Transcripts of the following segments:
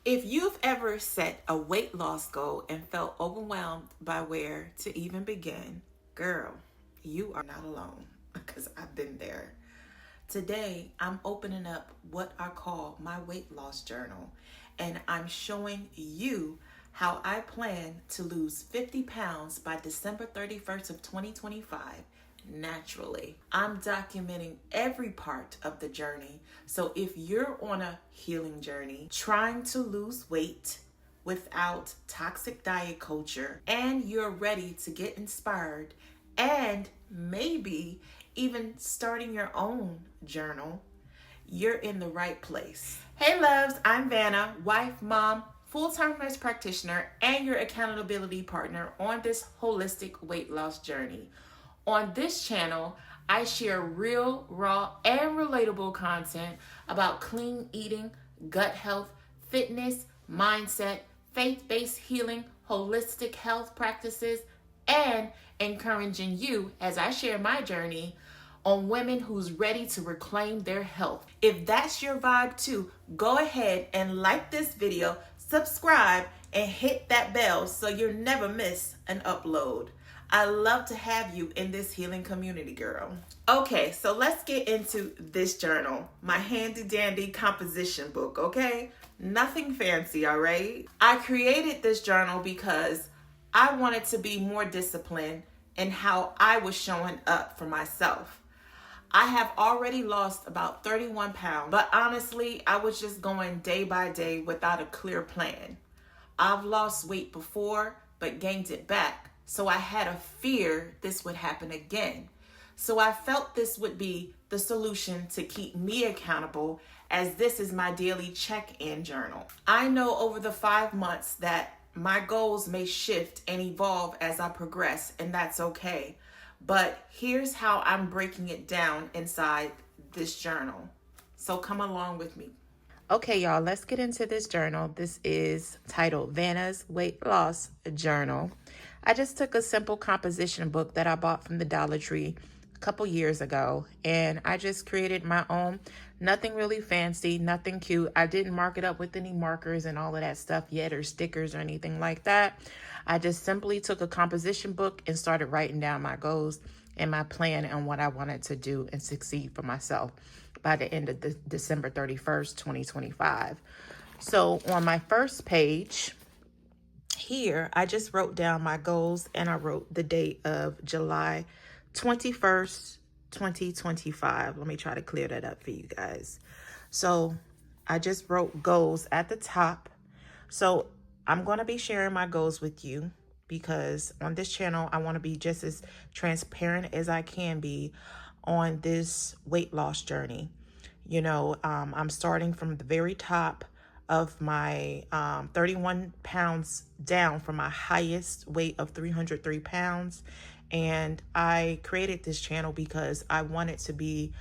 If you've ever set a weight loss goal and felt overwhelmed by where to even begin, girl, you are not alone because I've been there. Today, I'm opening up what I call my weight loss journal, and I'm showing you how I plan to lose 50 pounds by December 31st of 2025 naturally. I'm documenting every part of the journey. So if you're on a healing journey, trying to lose weight without toxic diet culture, and you're ready to get inspired and maybe even starting your own journal, you're in the right place. Hey loves, I'm Vannah, wife, mom, full-time nurse practitioner, and your accountability partner on this holistic weight loss journey. On this channel, I share real, raw, and relatable content about clean eating, gut health, fitness, mindset, faith-based healing, holistic health practices, and encouraging you as I share my journey on women who's ready to reclaim their health. If that's your vibe too, go ahead and like this video, subscribe, and hit that bell so you'll never miss an upload. I love to have you in this healing community, girl. Okay, so let's get into this journal, my handy dandy composition book, okay? Nothing fancy, all right? I created this journal because I wanted to be more disciplined in how I was showing up for myself. I have already lost about 31 pounds, but honestly, I was just going day by day without a clear plan. I've lost weight before, but gained it back. So I had a fear this would happen again. So I felt this would be the solution to keep me accountable, as this is my daily check-in journal. I know over the 5 months that my goals may shift and evolve as I progress, and that's okay. But here's how I'm breaking it down inside this journal. So come along with me. Okay, y'all, let's get into this journal. This is titled Vannah's Weight Loss Journal. I just took a simple composition book that I bought from the Dollar Tree a couple years ago, and I just created my own. Nothing really fancy, nothing cute. I didn't mark it up with any markers and all of that stuff yet, or stickers or anything like that. I just simply took a composition book and started writing down my goals and my plan and what I wanted to do and succeed for myself by the end of December 31st, 2025. So on my first page here, I just wrote down my goals, and I wrote the date of July 21st, 2025. Let me try to clear that up for you guys. So I just wrote goals at the top. So I'm going to be sharing my goals with you because on this channel, I want to be just as transparent as I can be on this weight loss journey. You know, I'm starting from the very top of my 31 pounds down from my highest weight of 303 pounds. And I created this channel because I wanted to be,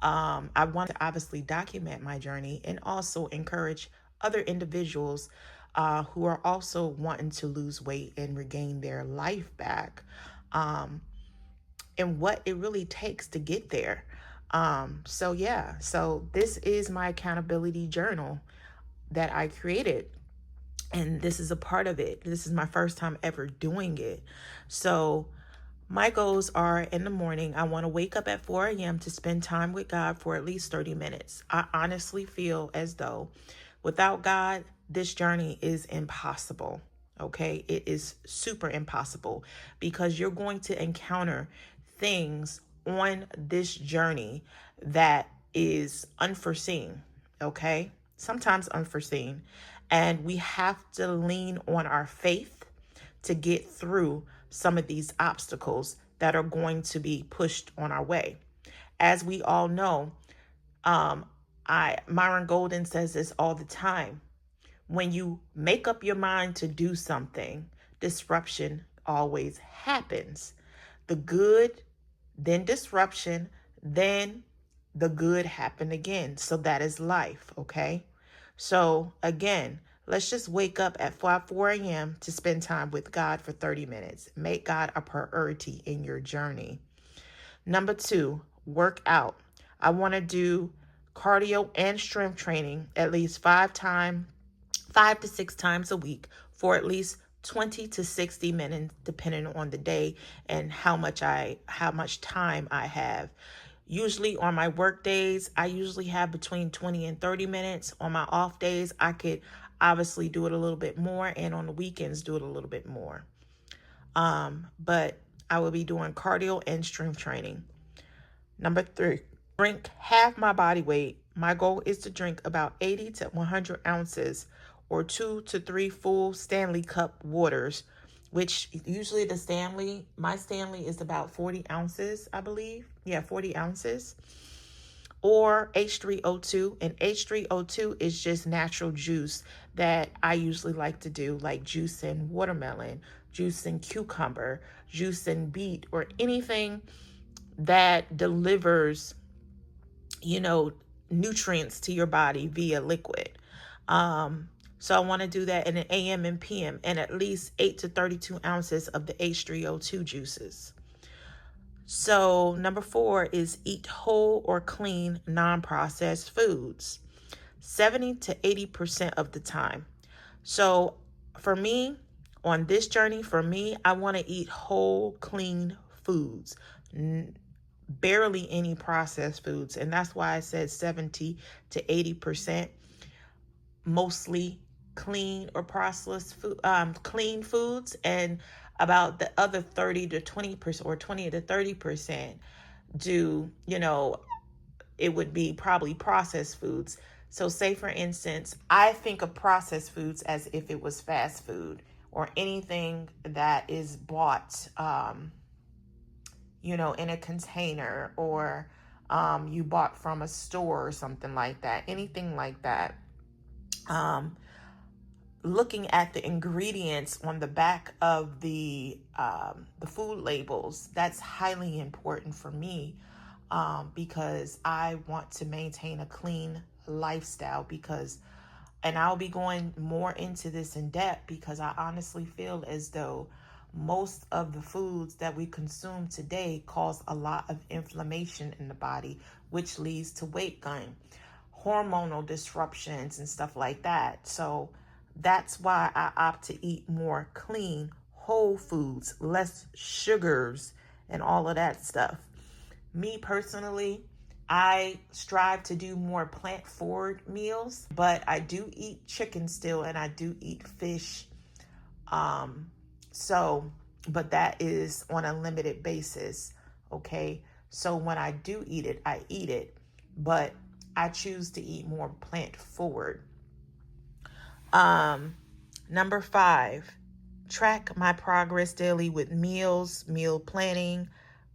I want to obviously document my journey and also encourage other individuals who are also wanting to lose weight and regain their life back, and what it really takes to get there. So yeah, so this is my accountability journal that I created, and this is a part of it. This is my first time ever doing it. So my goals are: in the morning, I want to wake up at 4 a.m. to spend time with God for at least 30 minutes. I honestly feel as though without God, this journey is impossible. Okay, it is super impossible because you're going to encounter things on this journey that is unforeseen. Okay, sometimes unforeseen, and we have to lean on our faith to get through some of these obstacles that are going to be pushed on our way. As we all know, Myron Golden says this all the time. When you make up your mind to do something, disruption always happens. The good, then disruption, then the good happen again. So that is life, okay? So again, let's just wake up at 4 a.m. to spend time with God for 30 minutes. Make God a priority in your journey. Number 2, work out. I want to do cardio and strength training at least 5 5 to 6 times a week for at least 20 to 60 minutes, depending on the day and how much time I have. Usually on my work days, I usually have between 20 and 30 minutes. On my off days, I could obviously do it a little bit more, and on the weekends do it a little bit more. But I will be doing cardio and strength training. Number 3, drink half my body weight. My goal is to drink about 80 to 100 ounces or 2 to 3 full Stanley Cup waters, which usually my Stanley is about 40 ounces, I believe. Yeah, 40 ounces. Or H3O2. And H3O2 is just natural juice that I usually like to do, like juice in watermelon, juice in cucumber, juice in beet, or anything that delivers, nutrients to your body via liquid. So I want to do that in an AM and PM, and at least 8 to 32 ounces of the H3O2 juices. So number 4 is eat whole or clean, non-processed foods 70 to 80% of the time. So for me, on this journey, I want to eat whole, clean foods, barely any processed foods. And that's why I said 70 to 80%, mostly clean or processed food, clean foods, and about the other 30 to 20% or 20 to 30% it would be probably processed foods. So say for instance, I think of processed foods as if it was fast food or anything that is bought, in a container, or you bought from a store or something like that, anything like that. Looking at the ingredients on the back of the food labels, that's highly important for me, because I want to maintain a clean lifestyle, and I'll be going more into this in depth, because I honestly feel as though most of the foods that we consume today cause a lot of inflammation in the body, which leads to weight gain, hormonal disruptions, and stuff like that. So that's why I opt to eat more clean, whole foods, less sugars, and all of that stuff. Me personally, I strive to do more plant-forward meals, but I do eat chicken still, and I do eat fish. But that is on a limited basis, okay? So when I do eat it, I eat it, but I choose to eat more plant-forward. Number 5, track my progress daily with meals, meal planning,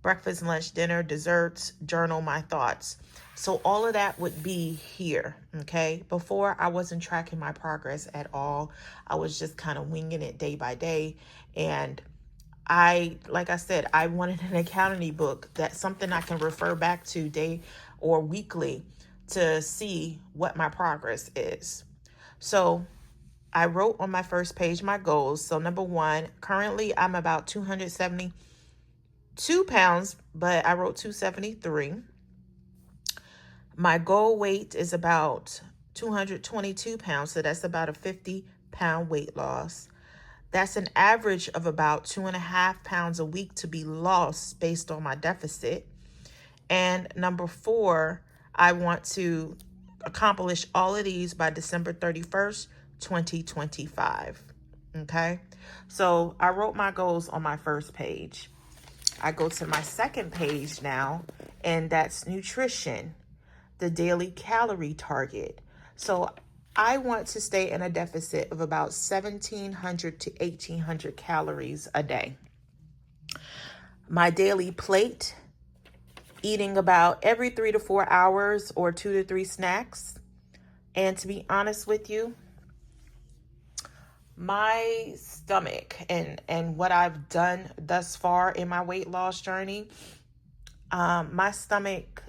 breakfast, lunch, dinner, desserts, journal my thoughts. So all of that would be here, okay? Before, I wasn't tracking my progress at all. I was just kind of winging it day by day. And like I said, I wanted an accounting book, that's something I can refer back to day or weekly to see what my progress is. So I wrote on my first page my goals. So number 1, currently I'm about 272 pounds, but I wrote 273. My goal weight is about 222 pounds. So that's about a 50-pound weight loss. That's an average of about 2.5 pounds a week to be lost based on my deficit. And number 4, I want to accomplish all of these by December 31st, 2025. Okay. So I wrote my goals on my first page. I go to my second page now, and that's nutrition, the daily calorie target. So I want to stay in a deficit of about 1,700 to 1,800 calories a day. My daily plate, eating about every 3 to 4 hours or 2 to 3 snacks. And to be honest with you, my stomach and what I've done thus far in my weight loss journey, my stomach,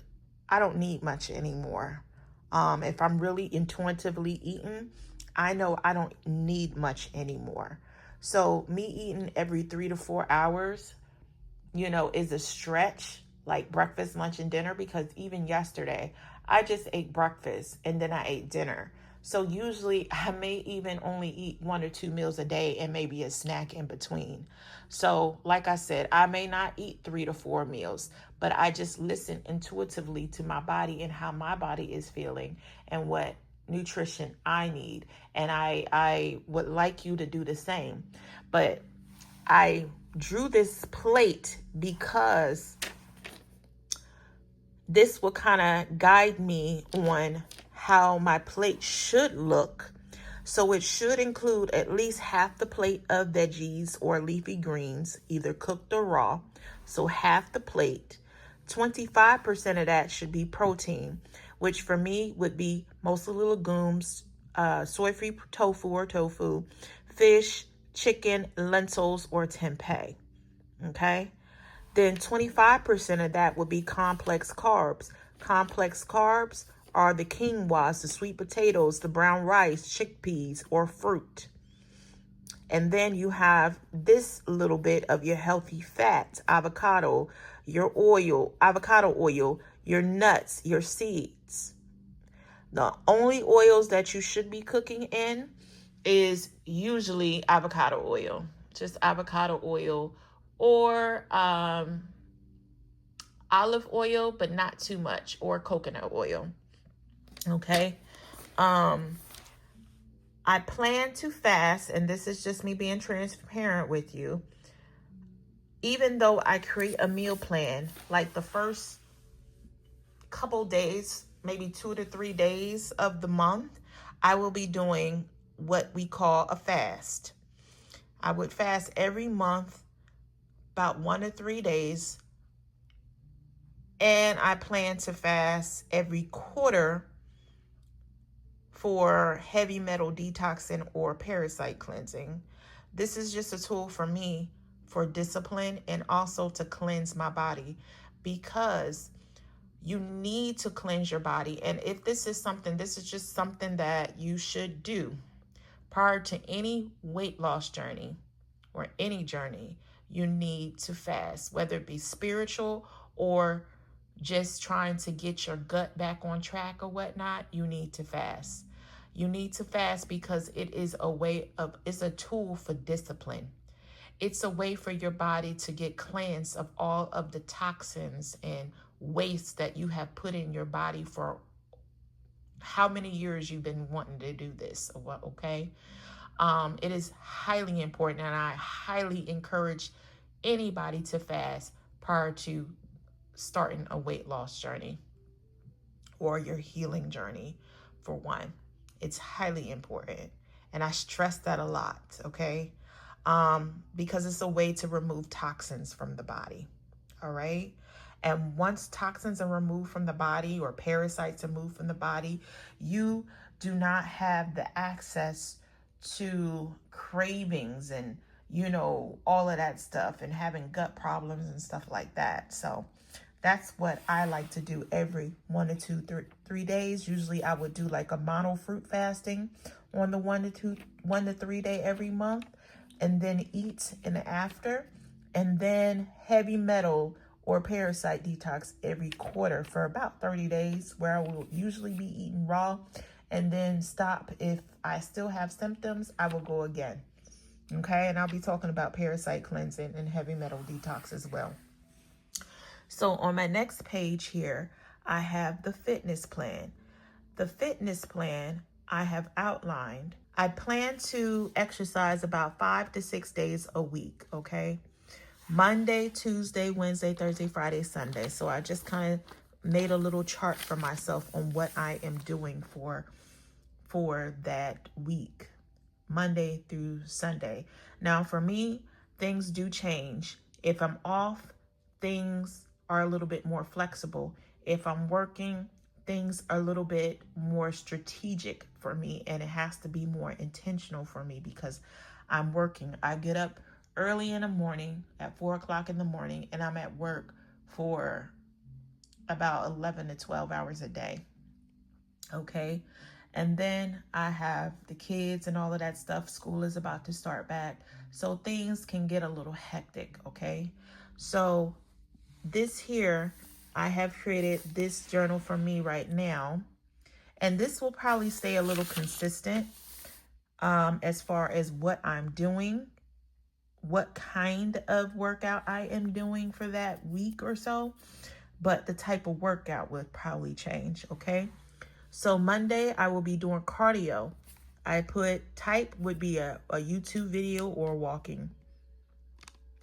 I don't need much anymore. If I'm really intuitively eating, I know I don't need much anymore. So me eating every 3 to 4 hours, is a stretch, like breakfast, lunch, and dinner, because even yesterday I just ate breakfast and then I ate dinner. So usually I may even only eat 1 or 2 meals a day and maybe a snack in between. So, like I said, I may not eat 3 to 4 meals, but I just listen intuitively to my body and how my body is feeling and what nutrition I need. And I would like you to do the same. But I drew this plate because this will kind of guide me on how my plate should look. So it should include at least half the plate of veggies or leafy greens, either cooked or raw. So half the plate. 25% of that should be protein, which for me would be mostly legumes, soy-free tofu, fish, chicken, lentils, or tempeh. Okay? Then 25% of that would be complex carbs. Complex carbs are the quinoas, the sweet potatoes, the brown rice, chickpeas, or fruit. And then you have this little bit of your healthy fats, avocado, avocado oil, your nuts, your seeds. The only oils that you should be cooking in is usually avocado oil, just avocado oil, or olive oil, but not too much, or coconut oil. Okay. I plan to fast, and this is just me being transparent with you. Even though I create a meal plan, like the first couple days, maybe 2 to 3 days of the month, I will be doing what we call a fast. I would fast every month about 1 to 3 days, and I plan to fast every quarter for heavy metal detoxing or parasite cleansing. This is just a tool for me for discipline and also to cleanse my body, because you need to cleanse your body. And if this is just something that you should do prior to any weight loss journey or any journey. You need to fast, whether it be spiritual or just trying to get your gut back on track or whatnot. You need to fast. You need to fast because it's a tool for discipline. It's a way for your body to get cleansed of all of the toxins and waste that you have put in your body for how many years you've been wanting to do this. Okay. It is highly important, and I highly encourage anybody to fast prior to starting a weight loss journey or your healing journey. For one, it's highly important, and I stress that a lot. Okay. Because it's a way to remove toxins from the body. All right. And once toxins are removed from the body or parasites are removed from the body, you do not have the access to cravings and, all of that stuff, and having gut problems and stuff like that. So that's what I like to do every 1 to 3 days. Usually I would do like a mono fruit fasting on the 1 to 3 day every month, and then eat in the after, and then heavy metal or parasite detox every quarter for about 30 days, where I will usually be eating raw, and then stop. If I still have symptoms, I will go again. Okay, and I'll be talking about parasite cleansing and heavy metal detox as well. So on my next page here, I have the fitness plan. The fitness plan I have outlined. I plan to exercise about 5 to 6 days a week, okay? Monday, Tuesday, Wednesday, Thursday, Friday, Sunday. So I just kind of made a little chart for myself on what I am doing for that week, Monday through Sunday. Now, for me, things do change. If I'm off, things are a little bit more flexible. If I'm working, things are a little bit more strategic for me, and it has to be more intentional for me because I'm working. I get up early in the morning at 4 o'clock in the morning, and I'm at work for about 11 to 12 hours a day. Okay. And then I have the kids and all of that stuff. School is about to start back, so things can get a little hectic. Okay. So this here, I have created this journal for me right now, And this will probably stay a little consistent as far as what I'm doing, what kind of workout I am doing for that week or so. But the type of workout would probably change, okay? So Monday, I will be doing cardio. I put type would be a YouTube video or walking.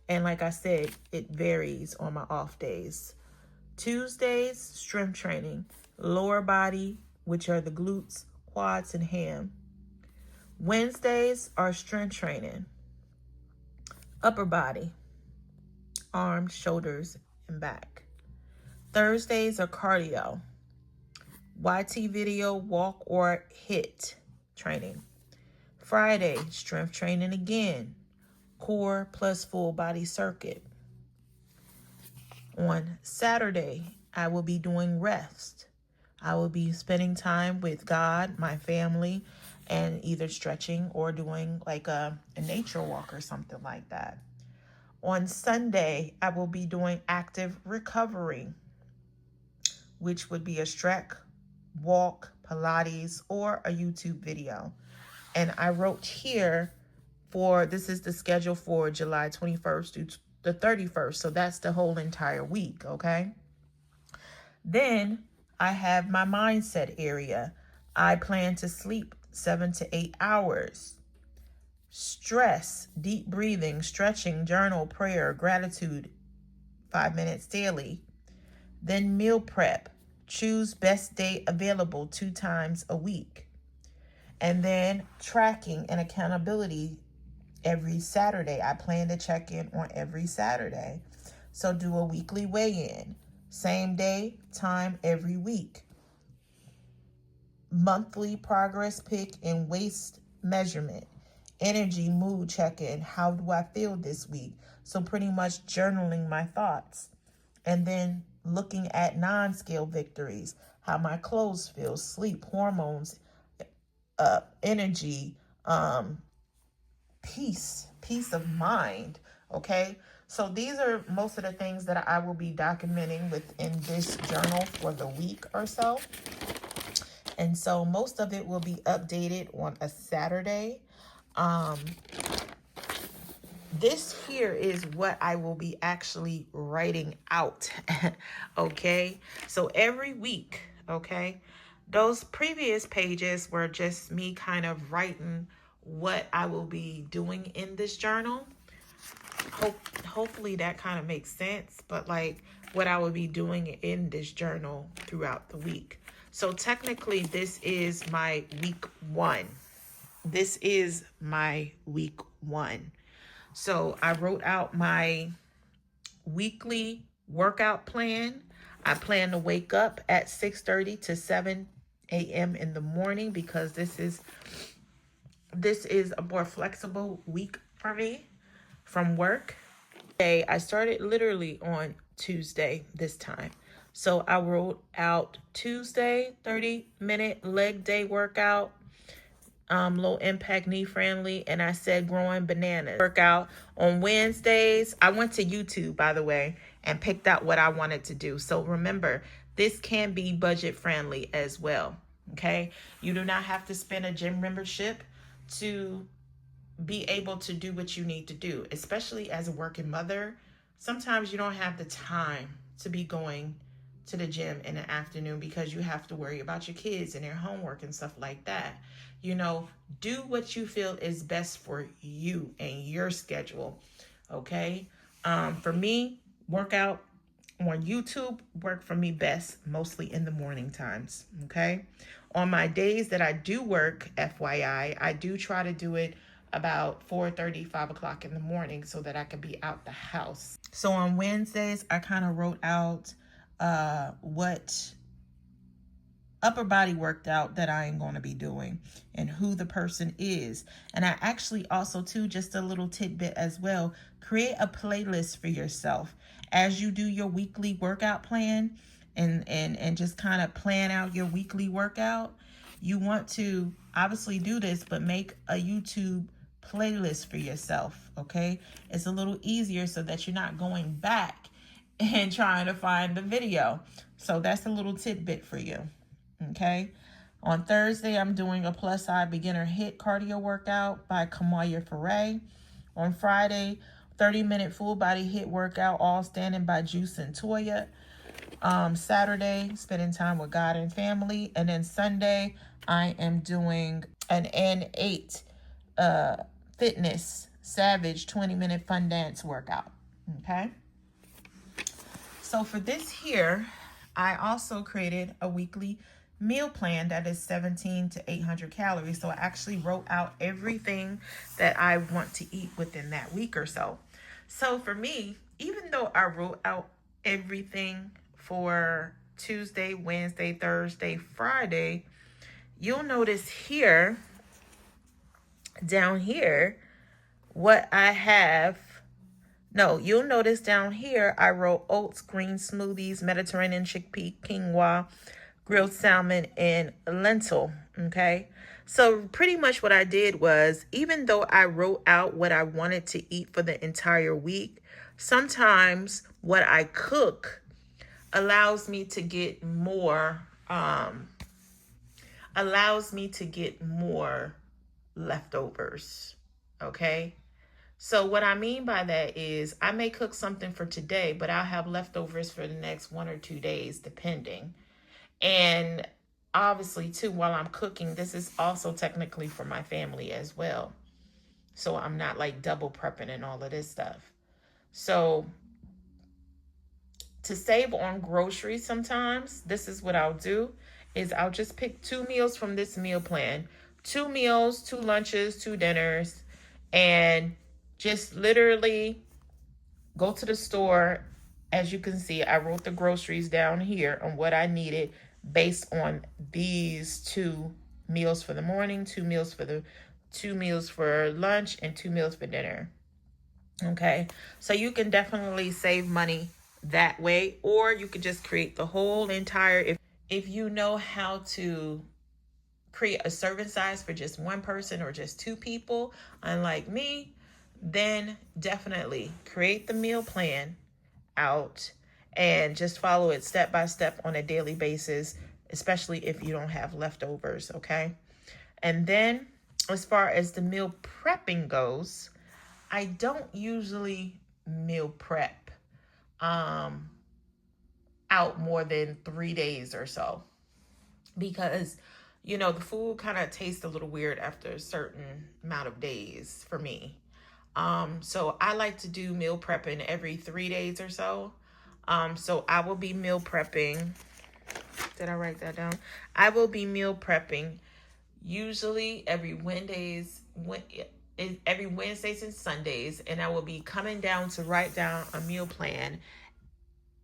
And like I said, it varies on my off days. Tuesdays, strength training, lower body, which are the glutes, quads, and ham. Wednesdays are strength training, upper body, arms, shoulders, and back. Thursdays are cardio, YT video, walk, or HIIT training. Friday, strength training again, core plus full body circuit. On Saturday, I will be doing rest. I will be spending time with God, my family, and either stretching or doing like a nature walk or something like that. On Sunday, I will be doing active recovery, which would be a stretch, walk, Pilates, or a YouTube video. And I wrote here this is the schedule for July 21st through the 31st. So that's the whole entire week, okay? Then I have my mindset area. I plan to sleep 7 to 8 hours. Stress, deep breathing, stretching, journal, prayer, gratitude, 5 minutes daily. Then meal prep. Choose best day available 2 times a week. And then tracking and accountability every Saturday. I plan to check in on every Saturday. So do a weekly weigh-in. Same day, time every week. Monthly progress pick and waist measurement. Energy, mood check-in. How do I feel this week? So pretty much journaling my thoughts. And then looking at non-scale victories. How my clothes feel, sleep, hormones, energy, peace of mind, okay? So these are most of the things that I will be documenting within this journal for the week or so. And so most of it will be updated on a Saturday. This here is what I will be actually writing out, okay? So every week, okay? Those previous pages were just me kind of writing what I will be doing in this journal. Hopefully that kind of makes sense, but like what I will be doing in this journal throughout the week. So technically this is my week 1. This is my week 1. So I wrote out my weekly workout plan. I plan to wake up at 6:30 to 7 a.m. in the morning because this is a more flexible week for me from work. I started literally on Tuesday this time. So I wrote out Tuesday, 30-minute leg day workout, low impact, knee friendly, and I said growing bananas. Workout on Wednesdays. I went to YouTube, by the way, and picked out what I wanted to do. So remember, this can be budget friendly as well. Okay, you do not have to spend a gym membership to be able to do what you need to do, especially as a working mother. Sometimes you don't have the time to be going to the gym in the afternoon because you have to worry about your kids and their homework and stuff like that. You know, do what you feel is best for you and your schedule, okay? For me, workout on YouTube work for me best, mostly in the morning times, okay? On my days that I do work, FYI, I do try to do it about 4:30, 5 o'clock in the morning so that I can be out the house. So on Wednesdays, I kind of wrote out what upper body workout that I am going to be doing and who the person is. And I actually also too, just a little tidbit as well, create a playlist for yourself as you do your weekly workout plan and just kind of plan out your weekly workout. You want to obviously do this, but make a YouTube playlist for yourself, okay? It's a little easier so that you're not going back and trying to find the video. So that's a little tidbit for you, okay? On Thursday, I'm doing a plus size beginner HIIT cardio workout by Kamaya Foray. On Friday, 30-minute full body HIIT workout, all standing by Juice and Toya. Saturday, spending time with God and family. And then Sunday, I am doing an N8 fitness savage 20-minute fun dance workout. Okay. So for this here, I also created a weekly meal plan that is 17 to 800 calories. So I actually wrote out everything that I want to eat within that week or so. So for me, even though I wrote out everything for Tuesday, Wednesday, Thursday, Friday, you'll notice here, down here, what I have. No, you'll notice down here, I wrote oats, green smoothies, Mediterranean chickpea, quinoa, grilled salmon, and lentil, okay? So pretty much what I did was, even though I wrote out what I wanted to eat for the entire week, sometimes what I cook allows me to get more, leftovers, okay? So what I mean by that is I may cook something for today, but I'll have leftovers for the next 1 or 2 days, depending. And obviously, too, while I'm cooking, this is also technically for my family as well. So I'm not like double prepping and all of this stuff. So to save on groceries sometimes, this is what I'll do, is I'll just pick 2 meals from this meal plan. 2 meals, 2 lunches, 2 dinners, and just literally go to the store. As you can see, I wrote the groceries down here on what I needed based on these 2 meals for the morning, 2 meals for lunch, and 2 meals for dinner. Okay, so you can definitely save money that way, or you could just create the whole entire, if you know how to create a serving size for just 1 person or just 2 people, unlike me, then definitely create the meal plan out and just follow it step by step on a daily basis, especially if you don't have leftovers, okay? And then as far as the meal prepping goes, I don't usually meal prep out more than 3 days or so, because the food kind of tastes a little weird after a certain amount of days for me. So I like to do meal prepping every 3 days or so. So I will be meal prepping. Did I write that down? I will be meal prepping usually every Wednesdays and Sundays, and I will be coming down to write down a meal plan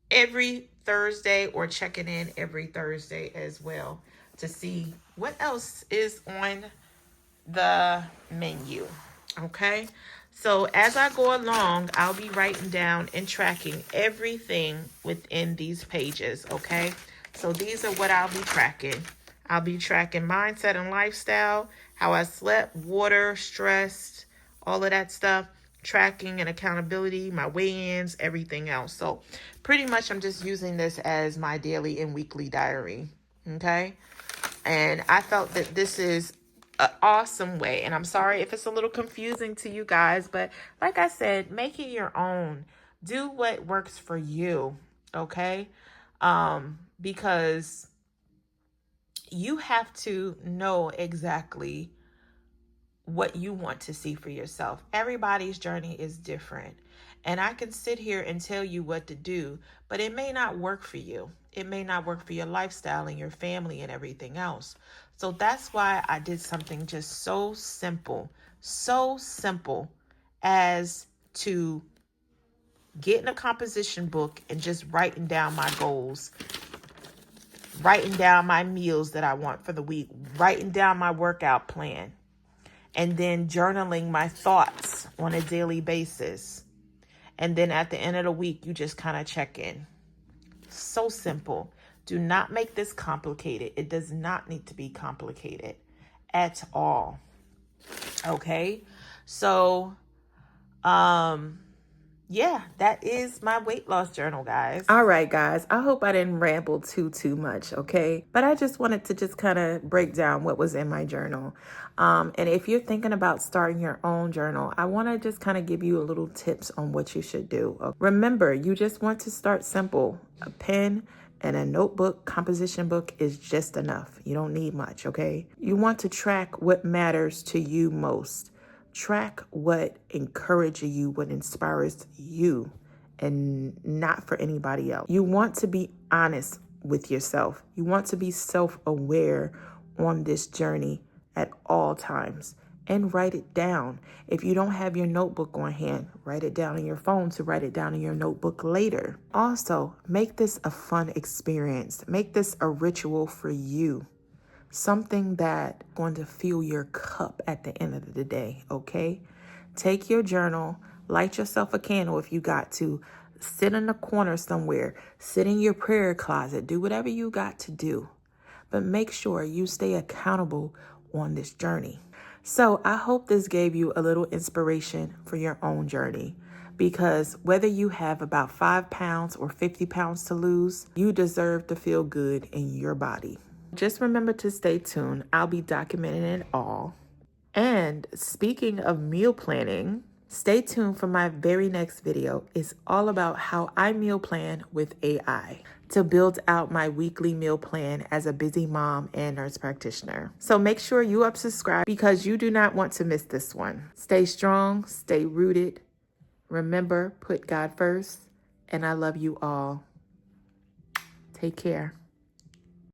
every Thursday, or checking in every Thursday as well to see what else is on the menu. Okay, so as I go along, I'll be writing down and tracking everything within these pages. Okay, so these are what I'll be tracking. I'll be tracking mindset and lifestyle, how I slept, water, stress, all of that stuff, tracking and accountability, my weigh-ins, everything else. So pretty much I'm just using this as my daily and weekly diary. Okay, and I felt that this is an awesome way, and I'm sorry if it's a little confusing to you guys, but like I said, make it your own. Do what works for you, okay? Because you have to know exactly what you want to see for yourself. Everybody's journey is different, and I can sit here and tell you what to do, but it may not work for you. It may not work for your lifestyle and your family and everything else. So that's why I did something just so simple as to getting a composition book and just writing down my goals, writing down my meals that I want for the week, writing down my workout plan, and then journaling my thoughts on a daily basis. And then at the end of the week, you just kind of check in. So simple. Do not make this complicated. It does not need to be complicated at all. Okay? So, yeah, that is my weight loss journal, guys. All right, guys. I hope I didn't ramble too much, okay? But I just wanted to just kind of break down what was in my journal. And if you're thinking about starting your own journal, I want to just kind of give you a little tips on what you should do. Remember, you just want to start simple. A pen and a notebook, composition book is just enough. You don't need much, okay? You want to track what matters to you most. Track what encourages you, what inspires you, and not for anybody else. You want to be honest with yourself. You want to be self-aware on this journey at all times, and write it down. If you don't have your notebook on hand, write it down on your phone to write it down in your notebook later. Also, make this a fun experience. Make this a ritual for you. Something that going to fill your cup at the end of the day, okay? Take your journal, light yourself a candle if you got to, sit in a corner somewhere, sit in your prayer closet, do whatever you got to do. But make sure you stay accountable on this journey. So I hope this gave you a little inspiration for your own journey, because whether you have about 5 pounds or 50 pounds to lose, you deserve to feel good in your body. Just remember to stay tuned. I'll be documenting it all. And speaking of meal planning, stay tuned for my very next video. It's all about how I meal plan with AI to build out my weekly meal plan as a busy mom and nurse practitioner. So make sure you subscribe because you do not want to miss this one. Stay strong, stay rooted. Remember, put God first. And I love you all. Take care.